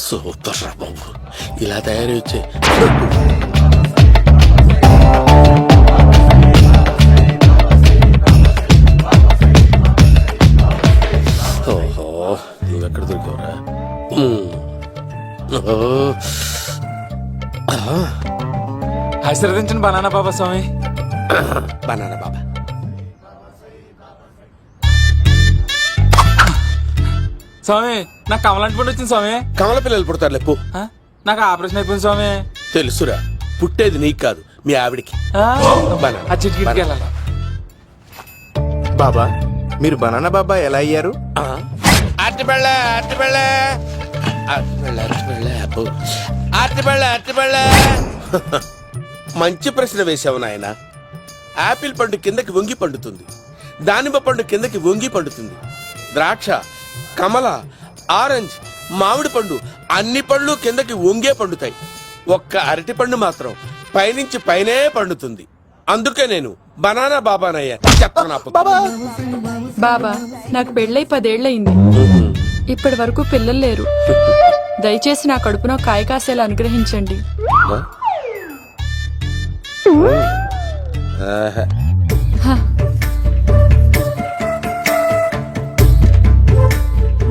Super రా బాబు, ఇలా తయారు వచ్చే ఓహో, నువ్వెక్కడ దొరికావురా? ఆశీర్వదించండి బనానా బాబా స్వామి. బనానా బాబా. స్వామి నాకు కమలాంటి పండు వచ్చింది స్వామి. కమల పిల్లలు పుడతారు లేపు. నాకు ఆపరేషన్ అయిపోయింది స్వామి. తెలుసురా, పుట్టేది నీకు కాదు మీ ఆవిడికి. ఆ చిటికిటికి వెళ్ళాలి. బాబా, మీరు బనానా బాబా ఎలా అయ్యారు? మంచి ప్రశ్న వేశావు నాయన. ఆపిల్ పండు కిందకి వంగి పండుతుంది, దానిమ్మ పండు కిందకి వంగి పండుతుంది, ద్రాక్ష, కమల, ఆరెంజ్, మామిడి పండు అన్ని పండ్లు కిందకి వంగే పండుతాయి. ఒక్క అరటి పండు మాత్రం పైనుంచి పైనే పండుతుంది. అందుకే నేను బనానా బాబానయ్యా. బాబా, నాకు పెళ్ళై 10 ఏళ్లయింది. ఇప్పటి వరకు పిల్లలు లేరు. దయచేసి నా కడుపున కాయ కాసేలా అనుగ్రహించండి.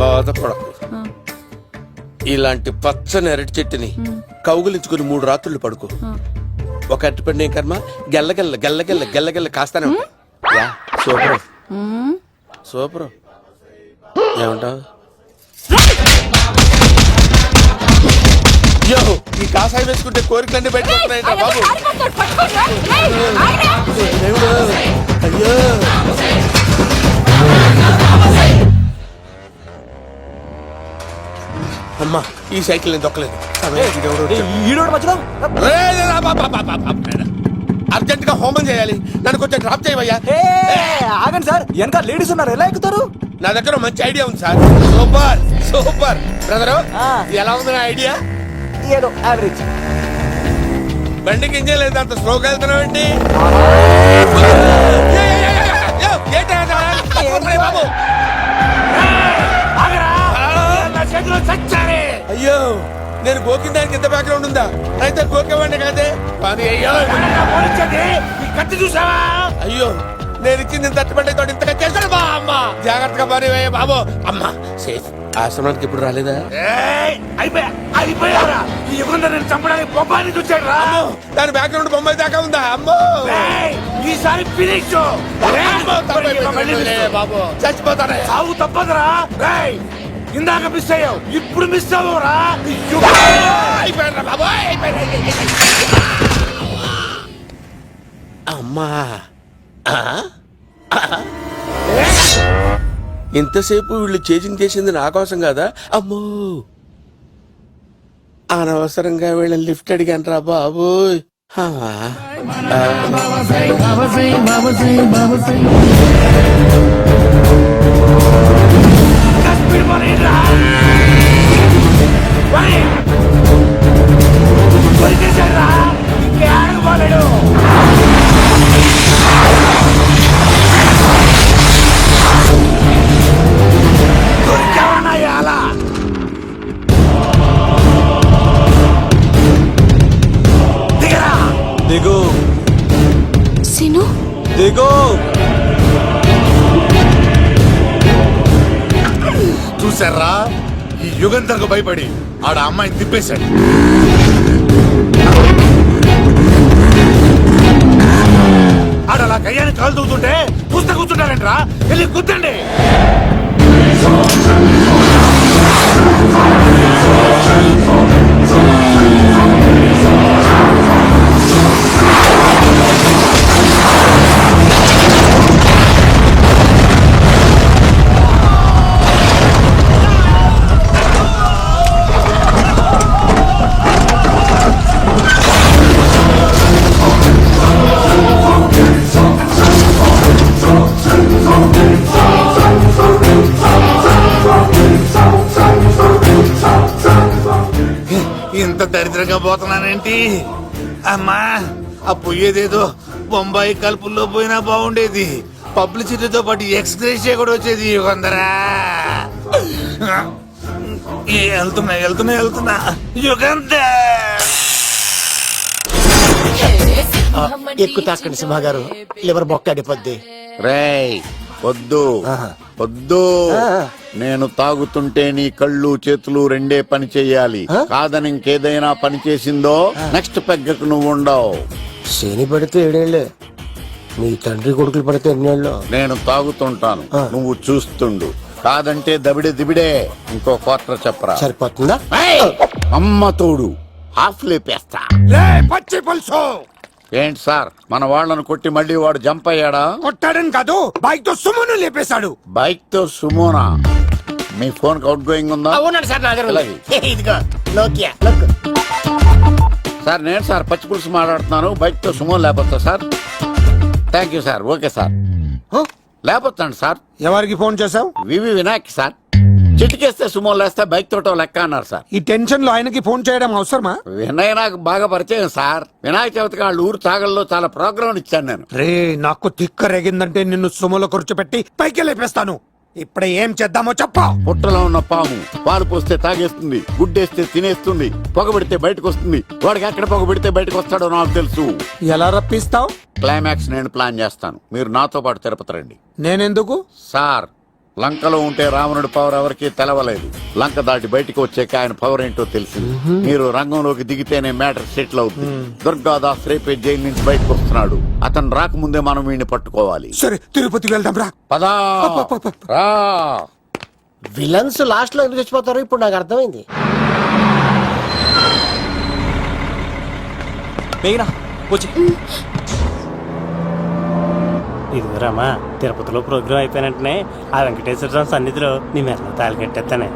బాధపడకు. ఇలాంటి పచ్చని అరటి చెట్టుని కౌగులించుకుని 3 రాత్రులు పడుకో. ఒక అరటి పండు ఏం కర్మ, గెల్లగెల్ల గెల్లగెల్ల గెల్లగెల్ల కాస్తానే ఉంటాయి. Super super. ఏమంటావు? యో, ఈ కాసాయి వేసుకుంటే కోరికలన్నీ బయటకు వస్తున్నాయంట బాబు. అయ్యో, అమ్మా ఈ సైకిల్ నేను దొక్కలేదు. అర్జెంట్ గా హోమం చేయాలి, నన్ను కొంచెం డ్రాప్ చేయవయ్యా. ఆగండి సార్, వెనక లేడీస్ ఉన్నారు, ఎలా ఎక్కుతారు? నా దగ్గర మంచి ఐడియా ఉంది సార్. Super super. బ్రదరు, ఎలా ఉంది నా ఐడియా? ఏదో యావరేజ్. బండికి ఇంజన్ లేదు, అంత స్లోగా వెళ్తున్నావు ఏంటి? బాబు అయ్యో, నేను గోకిన దానికి ఎంత బ్యాక్గ్రౌండ్ ఉందా? అయితే గోకేవాడిని కాదే. కత్తి చూసావా? అయ్యో, నేను ఇచ్చింది తట్టుబడి తోటి ఇంతగా చేశాడు బా అమ్మ. జాగ్రత్తగా పని వేయ బాబు. అమ్మ సేఫ్. ఆశ్రమానికి ఇప్పుడు రాలేదా? దాని బ్యాక్గ్రౌండ్ బొమ్మాయి దాకా ఉందా? అమ్మో, ఈసారి ఫినిష్ బాబు చచ్చిపోతారా? సాగు తప్పదురా. ఇందాక మిస్ అయ్యావు, ఇప్పుడు మిస్ అవ్వరా? అమ్మా, ఇంతసేపు వీళ్ళు చేజింగ్ చేసింది నా కోసం కాదా? అమ్మో, అనవసరంగా వీళ్ళని లిఫ్ట్ అడిగాను రా బాబు. దిగు సిను, దిగు. చూసారా, ఈ యుగంధర్కు భయపడి ఆడ అమ్మాయిని తిప్పేశాడు. ఆడలా కయ్యాన్ని కాలు తూగుతుంటే చూస్తే కూర్చుంటారంట్రా. వెళ్ళి కూర్చోండి. ఇంత దరిద్రంగా పోతున్నానేంటి? అమ్మా ఆ పోయేదేదో బొంబాయి కలుపుల్లో పోయినా బాగుండేది. పబ్లిసిటీతో పాటు ఎక్స్గ్రేషియా కూడా వచ్చేది యుగంధరా. వెళ్తున్నా యుగంధర్. ఎక్కువ తాకండి సింహ గారు, లివర్ బొక్క అడిపోద్ది. రేయ్ వద్దు వద్దు, నేను తాగుతుంటే నీ కళ్ళు చేతులు రెండే పని చెయ్యాలి. కాదని ఇంకేదైనా పని చేసిందో నెక్స్ట్ పెగ్గకు నువ్వు ఉండవు. శని పడితే 7 ఏళ్ళే, మీ తండ్రి కొడుకులు పడితే 8 ఏళ్ళు. నేను తాగుతుంటాను, నువ్వు చూస్తుండు. కాదంటే దబిడే దిబిడే. ఇంకో క్వార్టర్ చెప్పరా. సరిపోతుందా? ఏయ్! అమ్మ తోడు హాఫ్ లేపేస్తా. పచ్చి పులుసు ఏంటి సార్, మన వాళ్ళను కొట్టి మళ్ళీ వాడు జంప్ అయ్యాడా? కొట్టాడని కాదు, బైక్ తో సుమ్మును లేపేశాడు. బైక్ తో సుమోనా? మీ ఫోన్ అవుట్ గోయింగ్ ఉందా? అవునండి సార్, నా దగ్గర ఉంది. అలాగే. ఇదిగో నోకియా లోక్. సార్ నేను సార్ పచ్చి పులుసు మాట్లాడుతున్నాను. బైక్ తో సుమో లేకపోతా sir? Thank you sir. Okay sir, లేకపోతాను సార్. ఎవరికి ఫోన్ చేసావు? V V Vinayak sir. చిటికేస్తే సుమో లేస్తే బైక్ తోటో లెక్క అన్నారు సార్. ఈ టెన్షన్ లో ఆయనకి ఫోన్ చేయడం అవసరమా? వినయ్ నాకు బాగా పరిచయం సార్. వినాయక చవితికి వాళ్ళ ఊరు తాగల్లో చాలా ప్రోగ్రాం ఇచ్చాను నేను. రే నాకు తిక్క రేగిందంటే నిన్ను సుమలో కూర్చోపెట్టి పైకి లేపేస్తాను. ఇప్పుడే ఏం చేద్దామో చెప్పా. పుట్టలో ఉన్న పాము పాలు పోస్తే తాగేస్తుంది, గుడ్డేస్తే తినేస్తుంది, పొగబెడితే బయటకు వస్తుంది. వాడికి ఎక్కడ పొగబెడితే బయటకు వస్తాడో నాకు తెలుసు. ఎలా రప్పిస్తావు? క్లైమాక్స్ నేను ప్లాన్ చేస్తాను, మీరు నాతో పాటు తిరుపతి రండి. నేనెందుకు? సార్ లంకలో ఉంటే రావణుడి పవర్ ఎవరికి తెలవలేదు. లంక దాటి బయటకు వచ్చాక ఆయన పవర్ ఏంటో తెలిసింది. మీరు రంగంలోకి దిగితేనే మ్యాటర్ సెటిల్ అవుతుంది. దుర్గాదాస్ రేపే జైలు నుంచి బయటకు వస్తున్నాడు. అతను రాకముందే మనం వీడిని పట్టుకోవాలి. సరే తిరుపతి వెళ్దాం రా. పదా రా. విలన్స్ లాస్ట్ లో ఎందుకు చచ్చిపోతారో ఇప్పుడు నాకు అర్థమైంది. మేఘనా వచ్చి. ఇదిగోరామా, తిరుపతిలో ప్రోగ్రాం అయిపోయినట్టునే ఆ వెంకటేశ్వర స్వామి సన్నిధిలో నీ మెల్ల తాళి కట్టేస్తానే.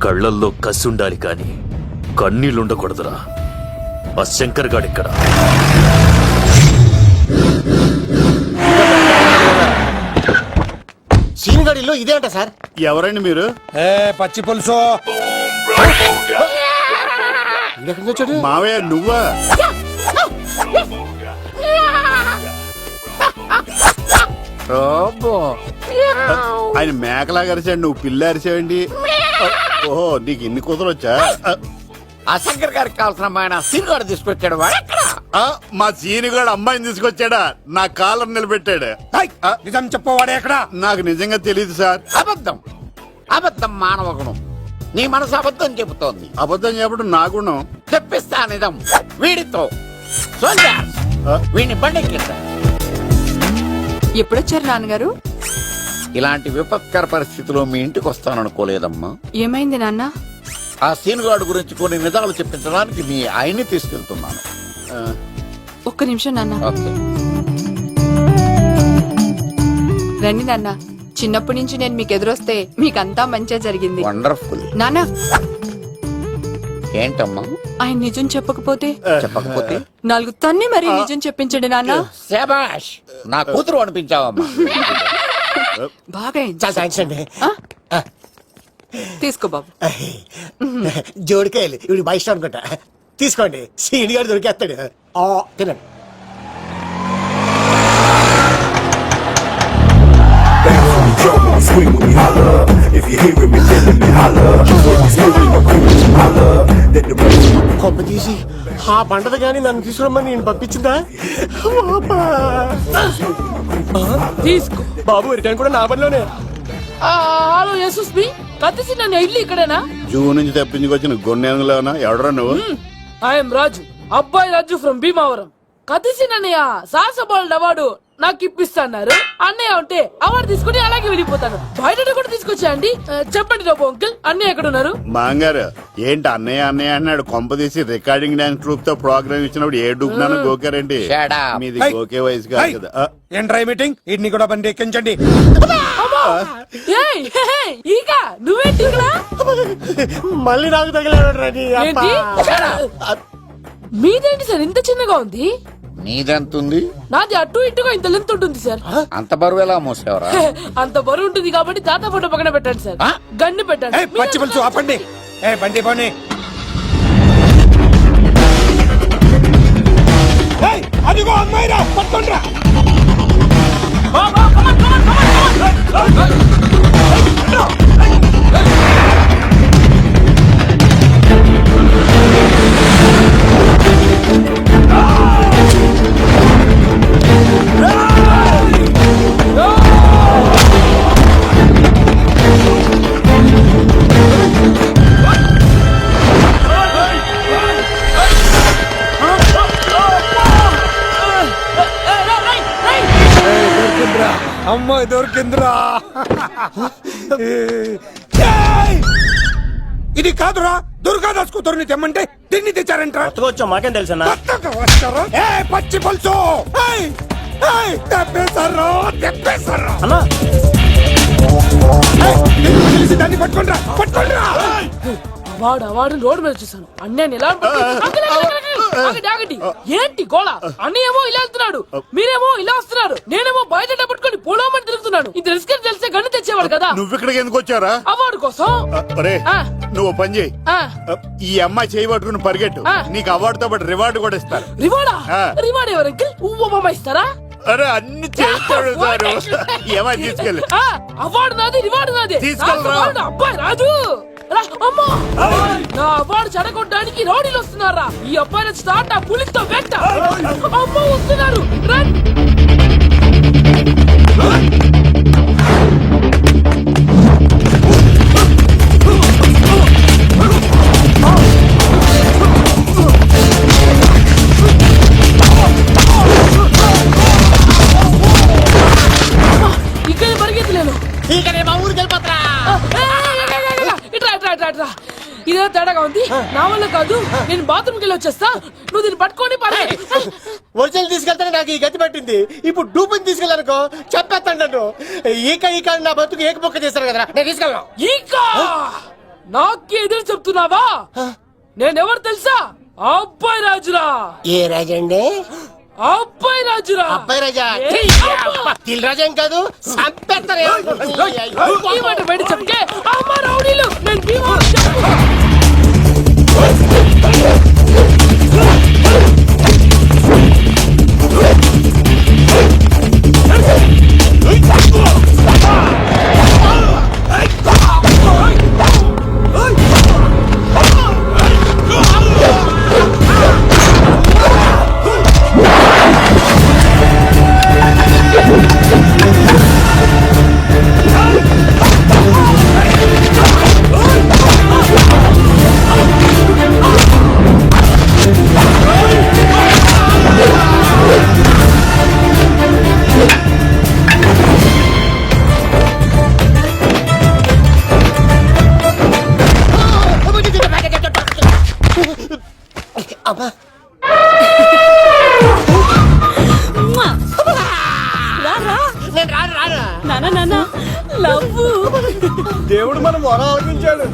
కళ్ళల్లో కసి ఉండాలి కాని కన్నీళ్ళుండకూడదురా. ఆ శంకర్ గాడిక్కడ. సీనిగడిలో ఇదే అంట సార్. ఎవరండి మీరు? పచ్చి పులుసు. ఎక్కడి నుంచి వచ్చాడు? మావయ్య నువ్వా? ఆయన మేకలా అరిచాడు, నువ్వు పిల్ల అరిచావండి. ఓహో, నీకు ఇన్ని కూతురు వచ్చా? ఆ శంకర్ గారికి కావాల్సిన అమ్మాయి సీనుగాడు తీసుకొచ్చాడు. మా సీనుగాడు అమ్మాయిని తీసుకొచ్చాడా? నా కాలర్ నిలబెట్టాడు. నిజం చెప్పవాడే ఎక్కడ? నాకు నిజంగా తెలియదు సార్. అబద్ధం అబద్ధం మానవ గుణం. నీ మనసు అబద్ధం చెబుతోంది. అబద్ధం చెప్పడం నా గుణం. తెప్పిస్తా నిజం వీడితో. వీడిని బండెక్కిస్తా. ఎప్పుడొచ్చారు నాన్నగారు? ఇలాంటి విపత్కర పరిస్థితిలో మీ ఇంటికి వస్తాననుకోలేదమ్మా. ఏమైంది నాన్న? ఆ సీనుగాడు గురించి కొన్ని నిజాలు చెప్పించడానికి మీ ఆయన్ని తీసుకెళ్తున్నాను. ఒక్క నిమిషం నాన్న. ఓకే. రండి నాన్న. చిన్నప్పటి నుంచి నేను మీకు ఎదురొస్తే మీకంతా మంచిగా జరిగింది. వండర్ఫుల్. నాన్న, ఏంటమ్మా? ఆయన నిజం చెప్పకపోతే చెప్పకపోతే 4 తన్ని మరీ నిజం చెప్పించండి నాన్న. శభాష్, నా కూతురు అనిపించావమ్మా. బాగా చాలా థ్యాంక్స్ అండి. తీసుకో బాబు. జోడికాయలు ఇవి బాగా ఇష్టం అనుకుంటా. తీసుకోండి, సీనిగాడు దొరికేస్తాడు. తినండి. కొమ్మ తీసి ఆ పంటది కానీ నన్ను తీసుకురమ్మని నేను పంపించిందా? తీసుకో బాబు, రిటర్న్ కూడా నా పనిలోనే. హలో యేసుస్ బి కత్తిసి నన్ను ఇల్లు ఇక్కడేనా? జూ నుంచి తప్పించుకొచ్చిన గొన్నెంగులోనా? ఎవడరా నువ్వు? ఐఎమ్ రాజు, అబ్బాయి రాజు ఫ్రమ్ భీమావరం. కదిసినన్నయ్య సాహసబాలుడు అవార్డు నాకు ఇప్పిస్తాన్నారు. అన్నయ్య ఉంటే అవార్డు తీసుకుని అలాగే వెళ్ళిపోతాను. బయట కూడా తీసుకొచ్చాయండి. చెప్పండి రాబు అంకుల్, అన్నయ్య ఎక్కడ ఉన్నారు? మాంగారు ఏంటి అన్నయ్య అన్నయ్య అన్నాడు కొంపదీసి రికార్డింగ్ డాన్స్ ట్రూప్ తో ప్రోగ్రామ్ ఇచ్చినప్పుడు ఏ డూబ్నాను గోకారండి. మీది గోకే వయసు కాదు కదా. ఏంట్రై మీటింగ్ ఇడ్ని కూడా బండి ఎక్కించండి. ఏయ్, హే, హే, ఈక నువ్వేంటి ఇక్కడ? మళ్ళీ నాకు తగిలాడు. ఏంటి? మీదేంటి సార్ ఇంత చిన్నగా ఉంది? నీదెంతుంది? నాది అటు ఇటుగా ఇంత లెంత్ ఉంటుంది సార్. అంత బరువు ఎలా మోసేవరా? అంత బరువు ఉంటుంది కాబట్టి తాత ఫోటో పక్కన పెట్టండి సార్. గన్ను పెట్టండి. పచ్చి పులుసు ఆపండి. బండి పోనీ. అదిగో అమ్మాయిరా, పట్టుకోండిరా. అమ్మాయి దొరికిందిరా. ఇది కాదురా, దుర్గాదాస్ కూతురుని తెమ్మంటే దీన్ని తెచ్చారంటరా. వచ్చా మాకేం తెలుసన్నా? పచ్చి పులుసు తెప్పేశారు, తెప్పేశారు. అన్నా తెలిసి దాన్ని పట్టుకోండిరా, పట్టుకోండిరా. వాడు రోడ్డు మీద చూసాను. అన్నయ్య ఎలా ఆగండి. ఏంటి గోళ? అన్నయ్యేమో ఇలా వెళ్తున్నాడు, మీరేమో ఇలా వస్తున్నారు, నేనేమో బయట పట్టుకొని పోలోమని తిరుగుతున్నాను. ఇది రిస్క్ తెలిస్తే గన్ను తెచ్చేవాడు కదా. నువ్వు ఇక్కడికి ఎందుకు వచ్చారా? అవార్డు కోసం. ఒరే నువ్వు పని చేయి, ఆ, ఈ అమ్మాయి చేయి పట్టుకుని పరిగెట్టు. నీకు అవార్డుతో పాటు రివార్డు కూడా ఇస్తారు. రివార్డా? రివార్డ్ ఎవరు అంకిల్? ఉవ్వమ్మ ఇస్తారా? అరే అన్ని చేస్తాడు సారు. ఏమై తీసుకెళ్ళి. అవార్డు నాది, రివార్డు నాది. తీసుకెళ్ళరా. అబ్బాయి రాజు అమ్మా, నా అవార్డు చెడగొట్టడానికి రౌడీలు వస్తున్నారా? ఈ అబ్బాయి స్టార్ట్ ఆ పులితో వెంట. అమ్మ వస్తున్నారు. ఇక్కడ పరిగెత్తలేను. ఇట్రా ఇదే తేడాగా ఉంది. నా వల్ల కాదు, నేను బాత్రూమ్కి వెళ్ళి వచ్చేస్తా. నువ్వు దీన్ని పట్టుకొని ఒరిజినల్ తీసుకెళ్తానే నాకు ఈ గతి పట్టింది. ఇప్పుడు డూపుని తీసుకెళ్ళానుకో చెప్పేస్తాను. ఈక నా బతుకు ఏకపొక్క చేస్తారు కదరా, నేను తీసుకెళ్ళను. ఇంకా నాకే ఎదురు చెప్తున్నావా? నేనెవరు తెలుసా? అబ్బాయి రాజురా. ఏ రాజండి? అబ్బాయి రాజురా. అబ్బాయి రాజా తిల్ రాజా ఏం కాదు, సంపేస్తారు. ఈ మాట బయట చెప్తే అమ్మ రౌడీలు. నేను భీమా దేవుడు మనం మొర ఆలోచించాడు.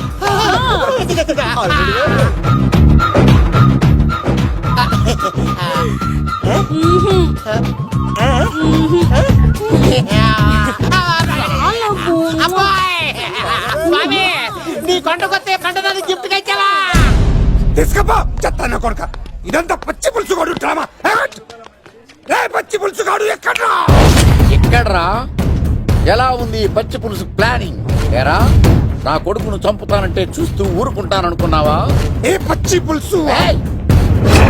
నీ కొండకొస్తే కంటదాన్ని గిఫ్ట్ ఇచ్చావా? తీసుకపో చెత్తాన్న కొడుక. ఇదంతా పచ్చి పులుసుగాడు డ్రామా. పచ్చి పులుసుగాడు ఎక్కడ్రా? ఎక్కడ్రా? ఎలా ఉంది పచ్చి పులుసు ప్లానింగ్? ఏరా నా కొడుకును చంపుతానంటే చూస్తూ ఊరుకుంటాననుకున్నావా? ఏ పచ్చి పులుసు?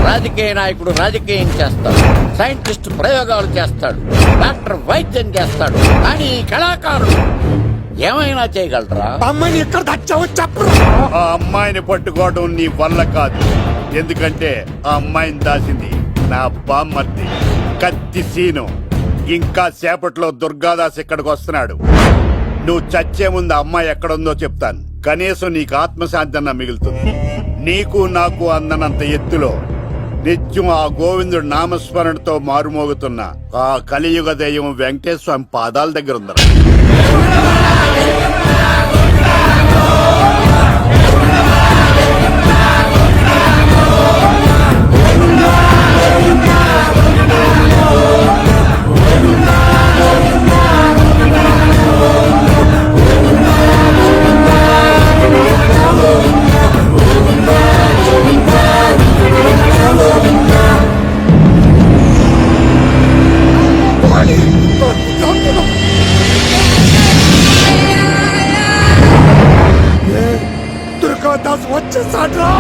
రాజకీయ నాయకుడు రాజకీయం చేస్తాడు, సైంటిస్ట్ ప్రయోగాలు చేస్తాడు, డాక్టర్ వైద్యం చేస్తాడు, కానీ కళాకారుడు ఏమైనా చేయగలరా? అమ్మాయిని ఎక్కడ దాచావో చెప్పు. ఆ అమ్మాయిని పట్టుకోవడం నీ వల్ల కాదు. ఎందుకంటే ఆ అమ్మాయిని దాచింది నా బామ్మర్ది కత్తి సీను ఇంకా సేపట్లో దుర్గాదాస్ ఇక్కడికి వస్తున్నాడు. నువ్వు చచ్చే ముందు అమ్మాయి ఎక్కడుందో చెప్తాను. కనీసం నీకు ఆత్మశాంతి అన్న మిగులుతుంది. నీకు నాకు అందనంత ఎత్తులో నిత్యం ఆ గోవిందుడు నామస్మరణతో మారుమోగుతున్న ఆ కలియుగ దైవం వెంకటేశ్వర స్వామి పాదాల దగ్గర ఉందరా. దుర్గాదాస్ వచ్చేసాడ్రా.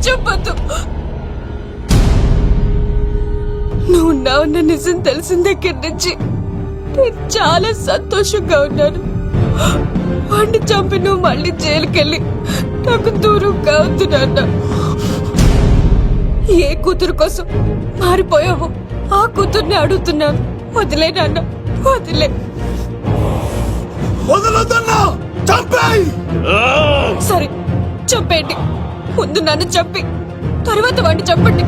చెప్పొద్దు. నువ్వు ఉన్నావన్న నిజం తెలిసిన దగ్గర నుంచి నేను చాలా సంతోషంగా ఉన్నాను. వాడిని చంపి నువ్వు మళ్ళీ జైలుకెళ్ళి నాకు దూరంగా వద్దు నాన్న. ఏ కూతురు కోసం మారిపోయావో ఆ కూతుర్ని అడుగుతున్నాను. వదిలే నాన్న, వదిలే. సరే చంపేయండి. ముందు నన్ను చంపి తర్వాత వాడిని చంపండి.